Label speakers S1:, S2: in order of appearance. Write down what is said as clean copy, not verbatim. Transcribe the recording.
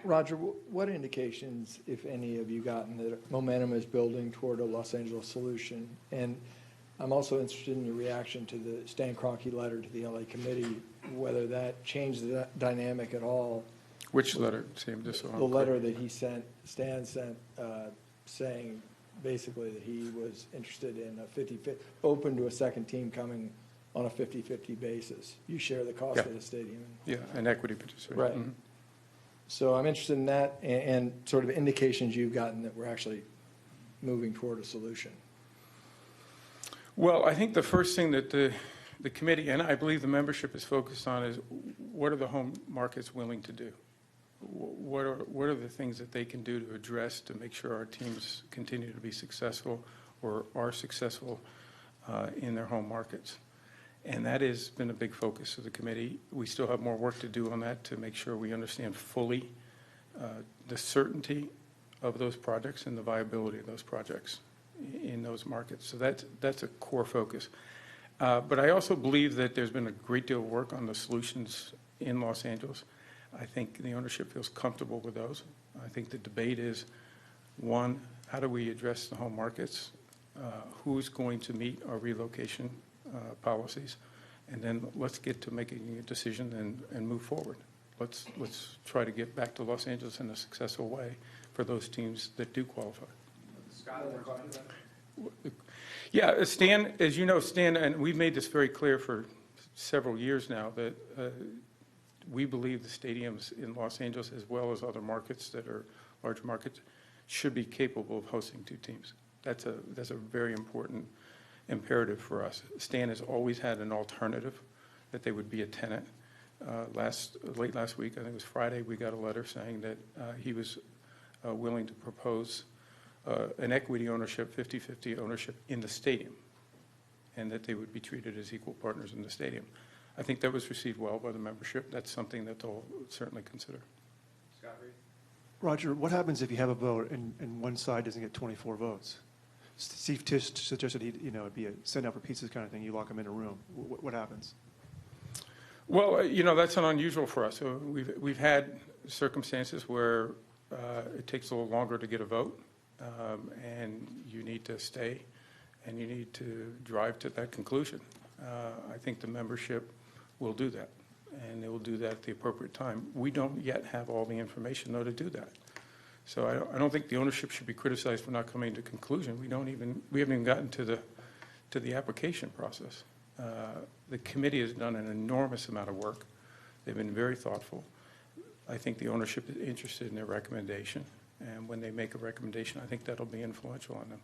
S1: Roger, what indications, if any, have you gotten that momentum is building toward a Los Angeles solution? And I'm also interested in your reaction to the Stan Kroenke letter to the LA committee, whether that changed the dynamic at all.
S2: Which letter, Sam? Just so
S1: the letter that he sent, Stan sent, saying basically that he was interested in a 50-50, open to a second team coming on a 50-50 basis. You share the cost of the stadium.
S2: Yeah, and equity participation.
S1: Right. Mm-hmm. So I'm interested in that and sort of indications you've gotten that we're actually moving toward a solution.
S2: Well, I think the first thing that the committee, and I believe the membership is focused on, is what are the home markets willing to do? What are the things that they can do to address to make sure our teams continue to be successful or are successful in their home markets? And that has been a big focus of the committee. We still have more work to do on that to make sure we understand fully the certainty of those projects and the viability of those projects in those markets. So that's a core focus. But I also believe that there's been a great deal of work on the solutions in Los Angeles. I think the ownership feels comfortable with those. I think the debate is, one, how do we address the home markets? Who's going to meet our relocation policies? And then let's get to making a decision and move forward. Let's try to get back to Los Angeles in a successful way for those teams that do qualify. Yeah, Stan, as you know, Stan, and we've made this very clear for several years now, that we believe the stadiums in Los Angeles, as well as other markets that are large markets, should be capable of hosting two teams. That's a very important imperative for us. Stan has always had an alternative, that they would be a tenant. Late last week, I think it was Friday, we got a letter saying that he was willing to propose an equity ownership, 50-50 ownership in the stadium, and that they would be treated as equal partners in the stadium. I think that was received well by the membership. That's something that they'll certainly consider.
S3: Scott Reed.
S4: Roger, what happens if you have a vote and one side doesn't get 24 votes? Steve Tisch suggested it'd be a send out for pizzas kind of thing. You lock them in a room. What happens?
S2: Well, that's not unusual for us. So we've had circumstances where it takes a little longer to get a vote, and you need to stay, and you need to drive to that conclusion. I think the membership will do that, and they will do that at the appropriate time. We don't yet have all the information, though, to do that. So I don't think the ownership should be criticized for not coming to a conclusion. We haven't even gotten to the application process. The committee has done an enormous amount of work. They've been very thoughtful. I think the ownership is interested in their recommendation, and when they make a recommendation, I think that'll be influential on them.